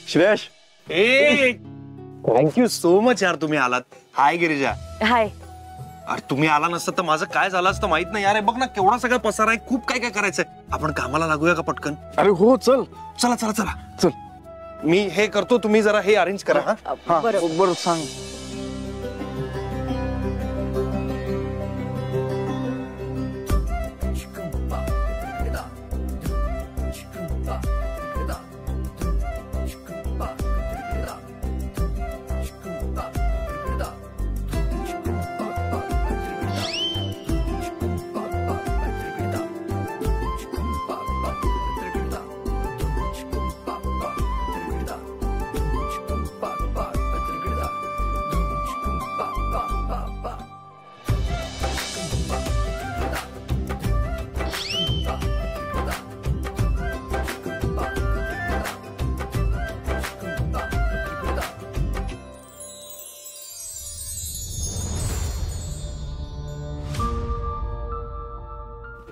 Shreyas, thank you so much यार, तुम्ही आलात. हाय गिरिजा. हाय. अरे तुम्ही आला नसतं तर माझं काय झालं असतं माहित नाही यार. बघ ना केवढा सगळा पसारा आहे, खूप काय काय करायचंय. आपण कामाला लागूया का पटकन? अरे हो चल. चला चला चला चल. मी हे करतो, तुम्ही जरा हे अरेंज करा. हा बरोबर सांग.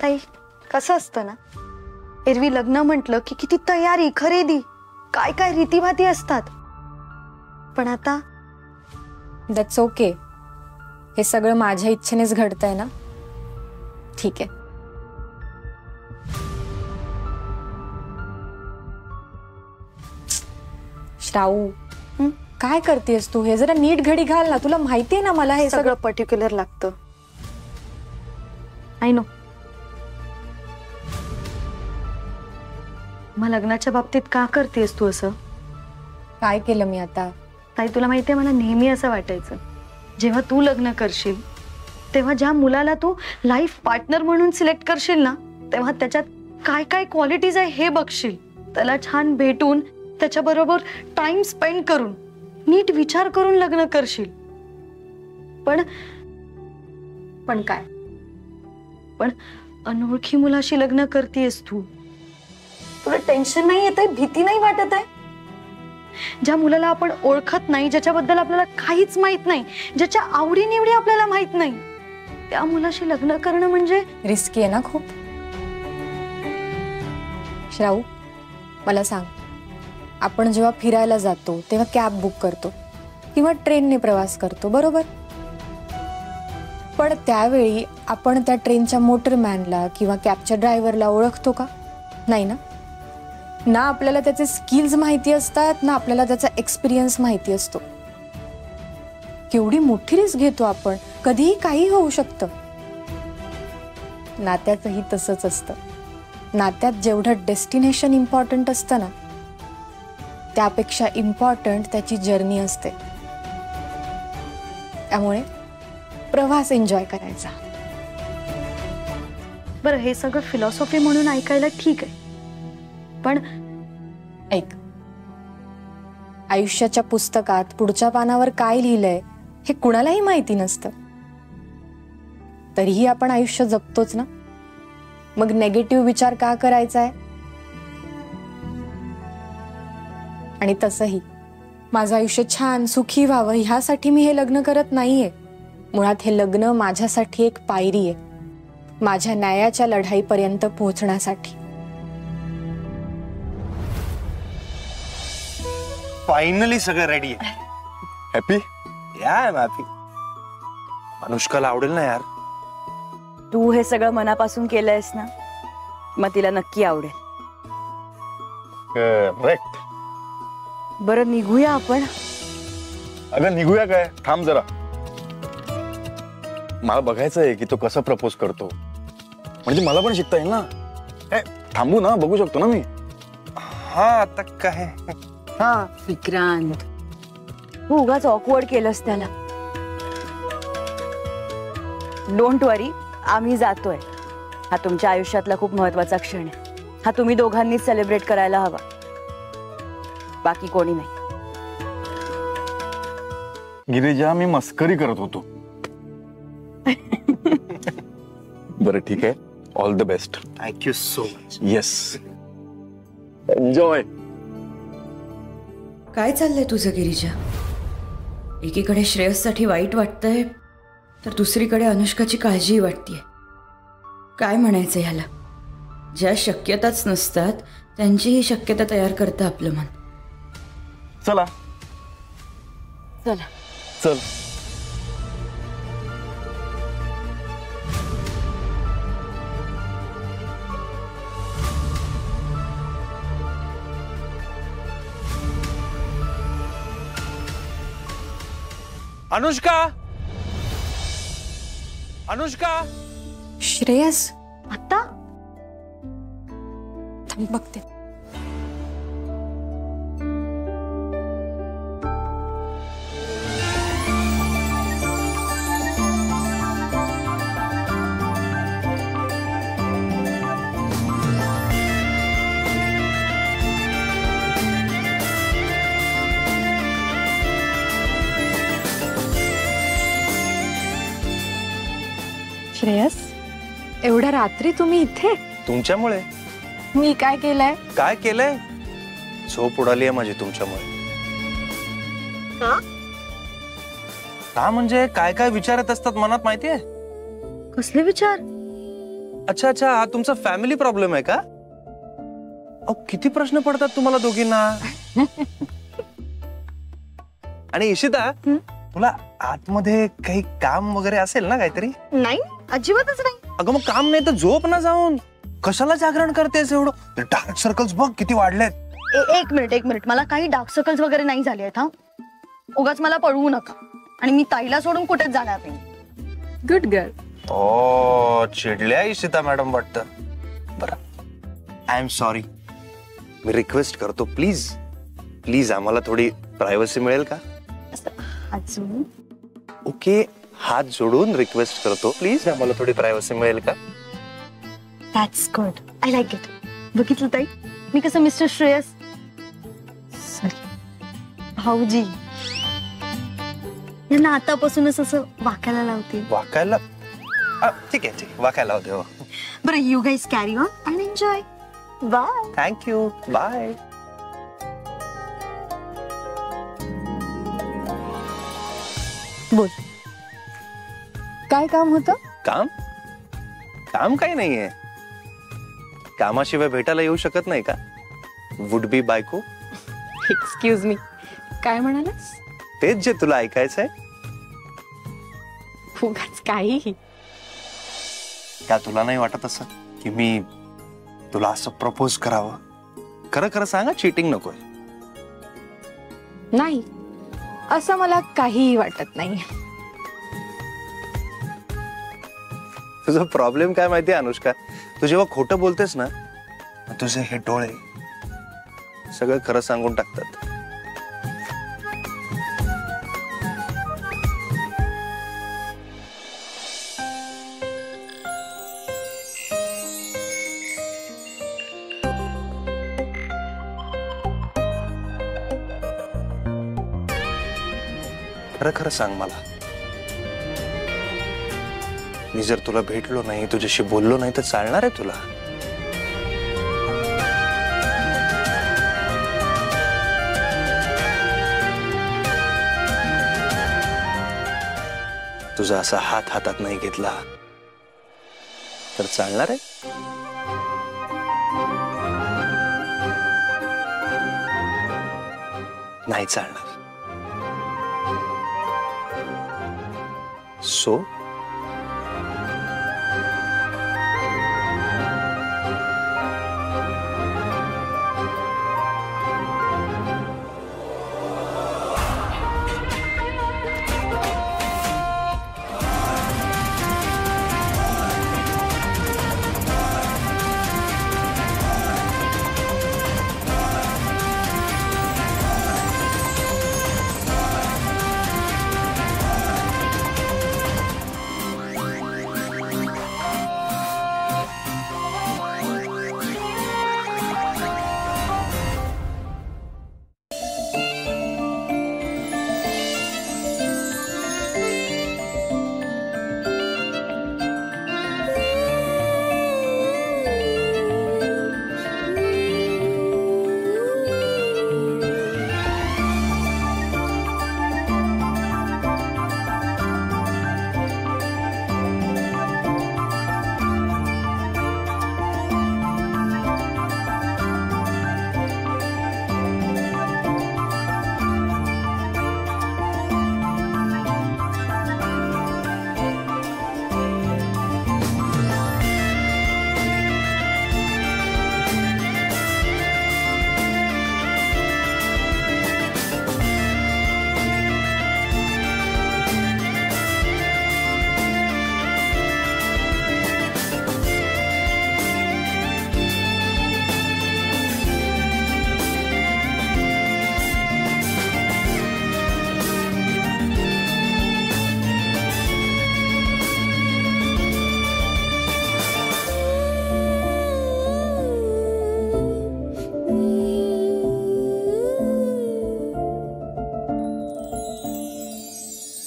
ताई, कसं असतं ना, एरवी लग्न म्हटलं की किती तयारी, खरेदी, काय काय रीतीभाती असतात. पण आता दॅट्स ओके. हे सगळं माझ्या इच्छेनेच घडतंय ना. ठीक आहे. श्राऊ, काय करतेस तू? हे जरा नीट घडी घाल ना. तुला माहितीये ना मला हे सगळं पर्टिक्युलर लागतं. I know. मग लग्नाच्या बाबतीत का करतेस तू असं? काय केलं मी आता? ताई, तुला माहितीये मला नेहमी असं वाटायचं, जेव्हा तू लग्न करशील तेव्हा ज्या मुलाला तू लाईफ पार्टनर म्हणून सिलेक्ट करशील ना, तेव्हा त्याच्यात काय काय क्वालिटीज आहे हे बघशील. त्याला छान भेटून, त्याच्याबरोबर टाइम स्पेंड करून, नीट विचार करून लग्न करशील. पण काय? पण अनोळखी मुलाशी लग्न करतेस तू. तुला टेन्शन नाही येत आहे? भीती नाही वाटत आहे? ज्या मुलाला आपण ओळखत नाही, ज्याच्याबद्दल आपल्याला काहीच माहित नाही, ज्याच्या आवडीनिवडी आपल्याला माहित नाही, त्या मुलाशी लग्न करणं म्हणजे रिस्की आहे ना खूप. श्राऊ, मला सांग, आपण जेव्हा फिरायला जातो तेव्हा कॅब बुक करतो किंवा ट्रेनने प्रवास करतो, बरोबर? पण त्यावेळी आपण त्या ट्रेनच्या मोटरमॅनला किंवा कॅबच्या ड्रायव्हरला ओळखतो का? नाही ना. ना आपल्याला त्याचे स्किल्स माहिती असतात, ना आपल्याला त्याचा एक्सपिरियन्स माहिती असतो. केवढी मोठी रिस्क घेतो आपण. कधीही काही होऊ शकतं. नात्यातही तसंच असतं. नात्यात जेवढं डेस्टिनेशन इम्पॉर्टंट असतं ना, त्यापेक्षा इम्पॉर्टंट त्याची जर्नी असते. त्यामुळे प्रवास एन्जॉय करायचा. बरं, हे सगळं फिलॉसॉफी म्हणून ऐकायला ठीक आहे, पण ऐक, आयुष्याच्या पुस्तकात पुढच्या पानावर काय लिहिलंय हे कुणालाही माहिती नसतं. तरीही आपण आयुष्य जगतोच ना. मग नेगेटिव्ह विचार का करायचाय? आणि तसंही माझं आयुष्य छान सुखी व्हावं ह्यासाठी मी हे लग्न करत नाहीये. मुळात हे लग्न माझ्यासाठी एक पायरी आहे, माझ्या न्यायाच्या लढाईपर्यंत पोहोचण्यासाठी. फायनली सगळं रेडी आहे. हॅपी? या हॅपी. अनुष्काला आवडेल ना यार. तू हे सगळं मनापासून केलंयस ना, मग तिला नक्की आवडेल. करेक्ट. बरं, निघूया आपण. अगं निघूया काय? थांब जरा. मला बघायचं आहे की तो कसा प्रपोज करतो, म्हणजे मला पण शिकता येईल ना. थांबू ना, बघू शकतो ना मी. हा आता काय. हा विक्रांत, तू उगाच ऑकवर्ड केलंस त्याला. डोंट वरी, आम्ही जातोय. हा तुमच्या आयुष्यातला खूप महत्वाचा क्षण आहे. हा तुम्ही दोघांनीच सेलिब्रेट करायला हवा, बाकी कोणी नाही. गिरिजा, मी मस्करी करत होतो. बरं ठीक आहे. All the best. Thank you so much. Yes, enjoy. काय चाललंय तुझं गिरिजा? एकीकडे श्रेयससाठी वाईट वाटतंय, तर दुसरीकडे अनुष्काची काळजीही वाटतेय. काय म्हणायचं ह्याला? ज्या शक्यताच नसतात त्यांचीही शक्यता तयार करतं आपलं मन. चला चला. चल. अनुष्का, अनुष्का. श्रेयस आता थांब बघते. श्रेयस, एवढ्या रात्री तुम्ही इथे? तुमच्यामुळे. मी काय केलंय? काय केलंय? झोप उडाली आहे माझी तुमच्यामुळे. का म्हणजे काय काय विचारत असतात मनात माहितीये? कसले विचार? अच्छा अच्छा, हा तुमचा फॅमिली प्रॉब्लेम आहे का? अहो किती प्रश्न पडतात तुम्हाला दोघींना. आणि इशिता, तुला आतमध्ये काही काम वगैरे असेल ना काहीतरी? नाही, अजिबातच नाही. अगं मग काम नाही तर झोप ना जाऊन. कशाला जागरण करतेस एवढं? डार्क सर्कल्स बघ किती वाढलेत. एक मिनिट, मला काही डार्क सर्कल्स वगैरे नाही झाले आहेत. हा, उगाच मला पळवू नका. आणि मी ताईला सोडून कुठेच जाणार नाही. Good girl. ओ, चिडल्या इशिता मॅडम वाटतं. बरं, आय एम सॉरी. मी रिक्वेस्ट करतो, प्लीज प्लीज आम्हाला थोडी प्रायव्हसी मिळेल का? अजून ओके, हात जोडून रिक्वेस्ट करतो, प्लीज आम्हाला थोडी प्रायव्हसी मिळेल का? That's good, I like it. बघितलं ताई, मी कसं मिस्टर श्रेयस, सॉरी भाऊजी यांना आतापासूनच असं वाकायला लावते. वाकायला? ठीक आहे, वाकायला होते. हो, बरं, you guys carry on and enjoy. Bye. Thank you, bye. बोल, काय काम होतं? काम? काम काही नाहीये. कामाशिवाय भेटायला येऊ शकत नाही का वुड बी बायको? एक्सक्यूज मी, काय म्हणालास? तेच जे तुला ऐकायचंय. उगाच काहीही. का तुला नाही वाटत असं की मी तुला असं प्रपोज करावं? खरं खरं सांगा, चीटिंग नकोय. नाही, असं मला काहीही वाटत नाही. तुझा प्रॉब्लेम काय माहितीये अनुष्का? तू जेव्हा खोटं बोलतेस ना, तुझे हे डोळे सगळं खरं सांगून टाकतात. खरं खरं सांग मला, मी जर तुला भेटलो नाही, तुझ्याशी बोललो नाही तर चालणार आहे तुला? तुझा असा हात हातात नाही घेतला तर चालणार आहे? नाही चालणार. सो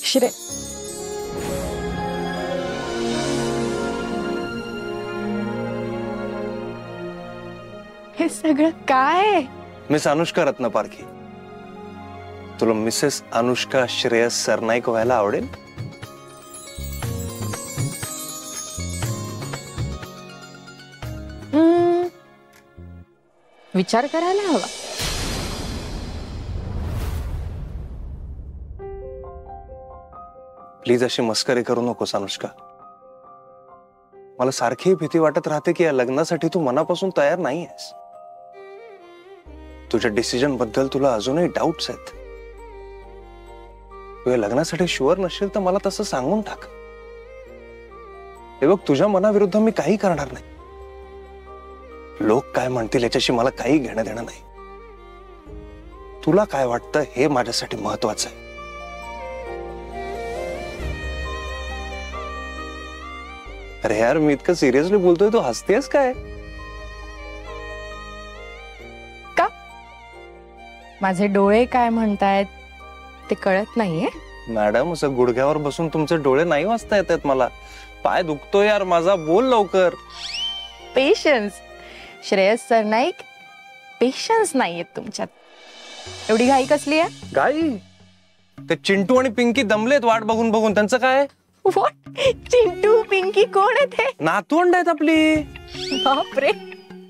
श्रेय, हे सगळं काय? मिस अनुष्का रत्नपारखी, तुला मिसेस अनुष्का श्रेयस सरनाईक व्हायला आवडेल? विचार करायला हवा. प्लीज अशी मस्करी करू नकोस अनुष्का. मला सारखी भीती वाटत राहते की या लग्नासाठी तू मनापासून तयार नाही आहेस. तुझ्या डिसिजन बद्दल तुला अजूनही डाऊट्स आहेत. तू या लग्नासाठी शुअर नसेल तर मला तसं सांगून टाक. हे बघ, तुझ्या मनाविरुद्ध मी काही करणार नाही. लोक काय म्हणतील याच्याशी मला काही घेणं देणं नाही. तुला काय वाटतं हे माझ्यासाठी महत्वाचं आहे. अरे यार, मी इतकं सिरियसली बोलतोय, तू हसतेस काय? का? माझे डोळे काय म्हणतायत ते कळत नाहीये? मॅडम, असं गुडघ्यावर बसून तुमचे डोळे नाही वाचता येतात मला. पाय दुखतो यार माझा, बोल लवकर. पेशन्स. श्रेयस सरनाईक, पेशन्स नाहीयेत तुमच्यात. एवढी घाई कसली आहे? गाई, ते चिंटू आणि पिंकी दमलेत वाट बघून बघून. त्यांचं काय? What? चिंटू पिंकी कोण आहे ते? नातवंड आहेत आपली. बापरे.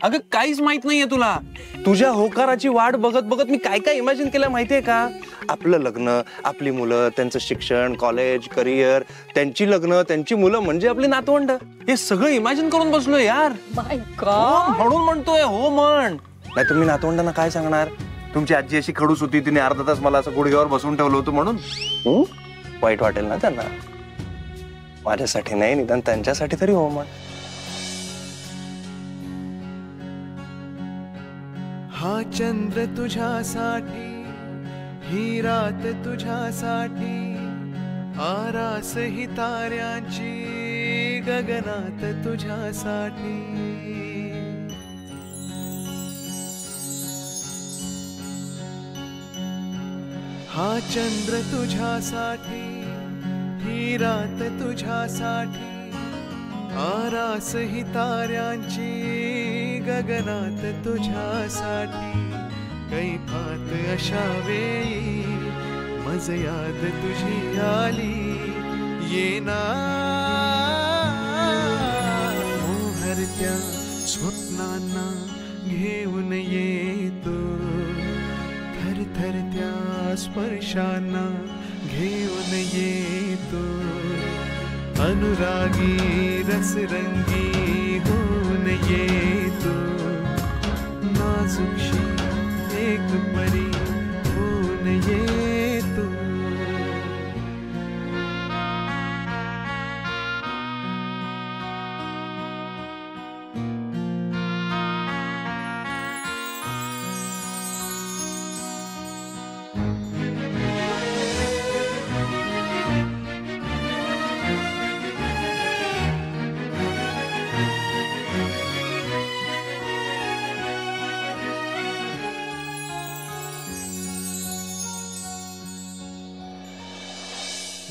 अगं, काहीच माहित नाहीये तुला. तुझ्या होकाराची वाट बघत बघत मी काय काय इमॅजिन केलं माहितीये का? आपलं लग्न, आपली मुलं, त्यांचं शिक्षण, कॉलेज, करिअर, त्यांची लग्न, त्यांची मुलं, म्हणजे आपली नातवंड. हे सगळं इमॅजिन करून बसलोय यार. माय गॉड. म्हणून म्हणतोय हो म्हण. नाही तुम्ही नातवंडांना काय सांगणार? तुमची आजी अशी खडूस होती, तिने अर्धा तास मला असं गुडघ्यावर बसून ठेवलं होतं म्हणून. वाईट वाटेल ना त्यांना. माझ्यासाठी नाही, निदान त्यांच्यासाठी तरी हो म्हण. हा चंद्र तुझ्यासाठी, ही रात तुझ्यासाठी, आरास ही ताऱ्यांची गगनात तुझ्यासाठी. हा चंद्र तुझ्यासाठी, ही रात तुझ्यासाठी, आरास ही ताऱ्यांची गगनात तुझ्यासाठी. कैफात अशा वेळी मज याद तुझी आली, येना मोहरत्या स्वप्नांना घेऊन येतो, थरथरत्या स्पर्शांना घेऊन येतो. अनुरागी रसरंगी होऊन येतो, नाजुकशी एक परी होऊन येतो.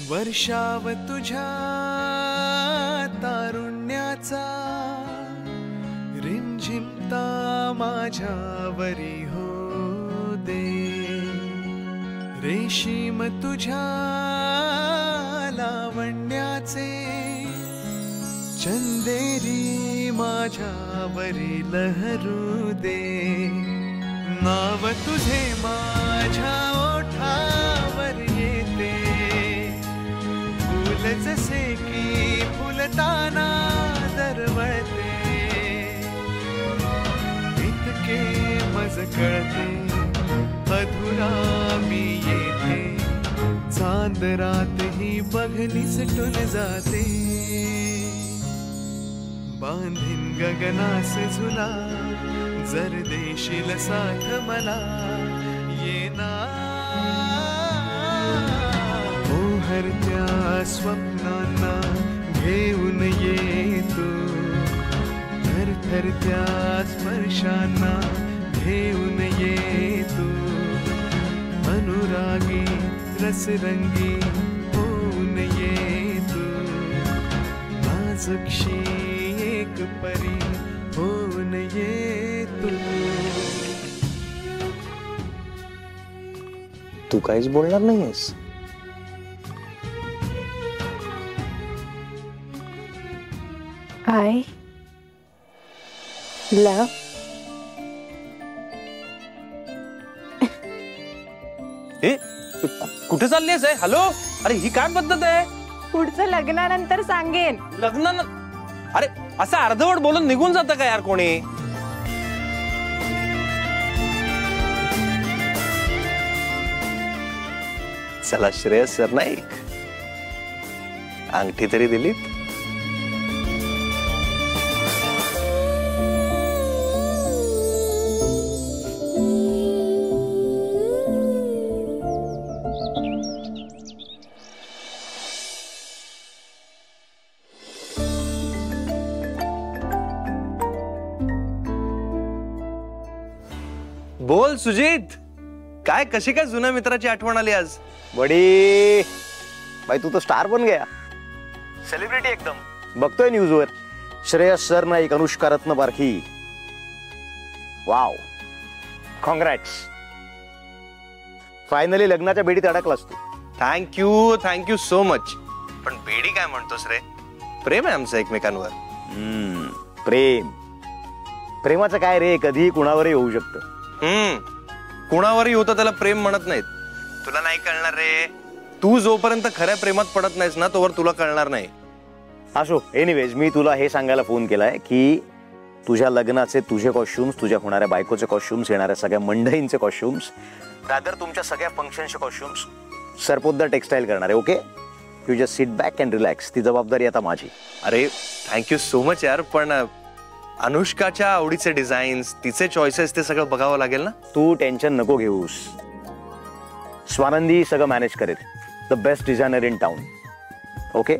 वर्षाव तुझ्या तारुण्याचा, रिमझिमता माझ्यावरी हो दे. रेशीम तुझ्या लावण्याचे, चंदेरी माझ्यावरी लहरू दे. नाव तुझे माझ्या ओठावर येते, फुल जसे की फुलताना दरवळते. इतके मज कळते अधुरा मी येते, चांद रात ही बघनी सुटून जाते. बांधीन गगनास झुला, जर देशील साथ मला, येना मोहरत्या स्वप्नांना घेऊन येतो, थरथरत्या स्पर्शांना घेऊन येतो. अनुरागी रसरंगी होऊन ये तू नाजुकशी एक परी होऊन ये तू. तू काहीच बोलणार नाहीयेस? आय लव कुठे चालली आहेस? हॅलो, अरे ही काय पद्धत आहे? पुढचं लग्नानंतर सांगेन. लग्न? अरे असं अर्धवट बोलून निघून जातं का यार कोणी? चला श्रेयस सरनाईक, अंगठी तरी दिली. बोल सुजित, काय कशी काय जुन्या मित्राची आठवण आली आज? बडी भाई, तू तो स्टार बन गया, सेलिब्रिटी एकदम. बघतोय न्यूजवर श्रेयस सरनाईक, अनुष्का रत्न बारखी. Wow, congrats. फायनली लग्नाच्या बेडीत अडकलास तू. Thank you so much. पण बेडी काय म्हणतोस रे? प्रेम आहे आमचं एकमेकांवर. प्रेमाचं काय रे, कधीही कुणावरही होऊ शकतं. कुणावरही होतं त्याला प्रेम म्हणत नाहीत. तुला नाही कळणार रे. तू जोपर्यंत खऱ्या प्रेमात पडत नाहीस ना, तोवर तुला कळणार नाही. असो, एनिवेज मी तुला हे सांगायला फोन केलाय की तुझ्या लग्नाचे तुझे कॉस्ट्युम्स, तुझ्या होणाऱ्या बायकोचे कॉस्ट्युम्स, येणाऱ्या सगळ्या मंडळींचे कॉस्ट्युम्स, रादर तुमच्या सगळ्या फंक्शनचे कॉस्ट्युम्स सरपोतदार टेक्सटाईल करणार आहे. Okay, you just sit back and relax. ती जबाबदारी आता माझी. अरे थँक्यू सो मच यार. पण अनुष्काच्या आवडीचे डिझाईन्स, तिचे चॉईसेस, ते सगळं बघावं लागेल ना. तू टेन्शन नको घेऊस, स्वानंदी सगळं मॅनेज करेल. The best designer in town. Okay,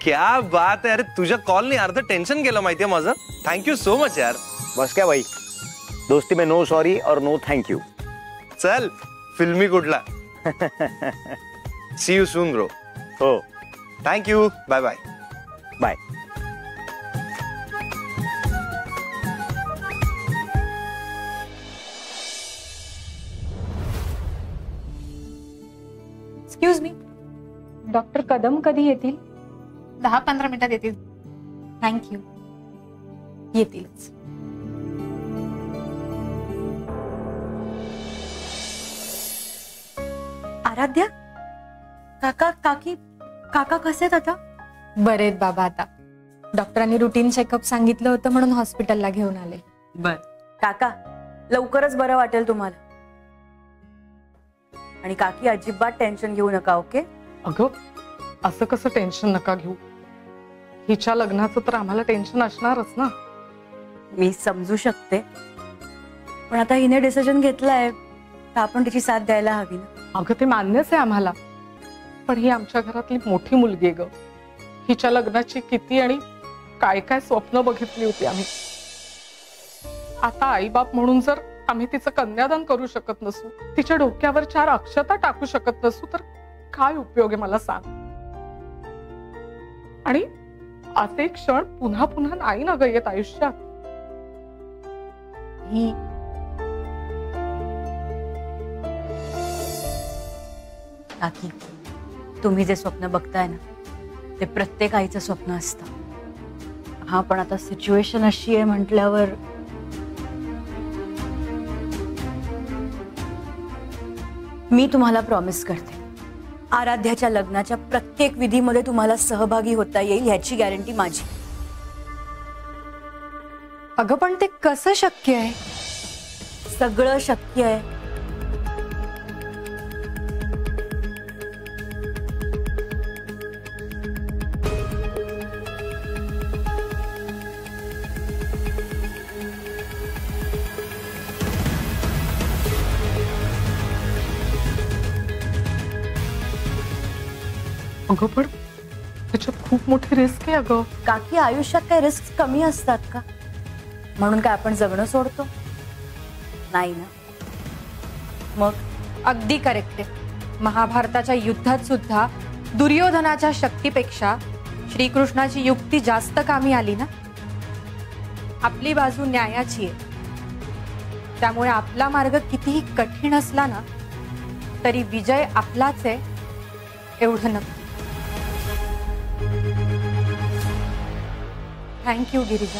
क्या बात आहे. अरे तुझ्या कॉलनी अर्ध टेन्शन गेलं माहितीये माझं. थँक्यू सो मच यार. बस क्या भाई, दोस्ती में नो सॉरी और नो थँक्यू. चल फिल्मी कुठला. See you soon bro. हो, thank you. Bye bye. Bye. Excuse me, doctor Kadam कधी येतील? 10-15 मिनिटात येतील. थँक्यू. येतीलच. आराध्या, काका काकी, काका कसे आहेत आता? बरे आहेत बाबा आता. डॉक्टरांनी रुटीन चेकअप सांगितलं होतं म्हणून हॉस्पिटलला घेऊन आले. बर काका, लवकरच बरं वाटेल तुम्हाला. आणि काकी अजिबात टेन्शन घेऊ नका. ओके? अगं असं कसं टेन्शन नका घेऊ. हिच्या लग्नाचं तर आम्हाला टेन्शन असणारच ना. मी समजू शकते, पण आता हिने डिसिजन घेतलाय तर आपण तिची साथ द्यायला हवी ना. अगं ते मान्यच आहे आम्हाला, पण ही आमच्या घरातली मोठी मुलगी आहे ग. हिच्या लग्नाची किती आणि काय काय स्वप्न बघितली होती आम्ही. आता आईबाप म्हणून जर आम्ही तिचं कन्यादान करू शकत नसू, तिच्या डोक्यावर 4 अक्षता टाकू शकत नसू, तर काय उपयोग आहे मला सांग. आणि असे क्षण पुन्हा पुन्हा नाही ना ग येत आयुष्यात. काकी, तुम्ही जे स्वप्न बघताय ना, ते प्रत्येक आईचं स्वप्न असतं. हा, पण आता सिच्युएशन अशी आहे म्हटल्यावर मी तुम्हाला प्रॉमिस करते, आराध्याच्या लग्नाच्या प्रत्येक विधीमध्ये तुम्हाला सहभागी होता येईल, ह्याची गॅरंटी माझी. अगं पण ते कसं शक्य आहे? सगळं शक्य आहे. अगं पण त्याच्यात खूप मोठी रिस्क आहे अगं. काकी, आयुष्यात काही रिस्क कमी असतात का? म्हणून काय आपण जगणं सोडतो? नाही ना. मग अगदी करेक्ट आहे. महाभारताच्या युद्धात सुद्धा दुर्योधनाच्या शक्तीपेक्षा श्रीकृष्णाची युक्ती जास्त कामी आली ना. आपली बाजू न्यायाची आहे, त्यामुळे आपला मार्ग कितीही कठीण असला ना तरी विजय आपलाच आहे एवढं नक्की. थँक्यू गिरिजा.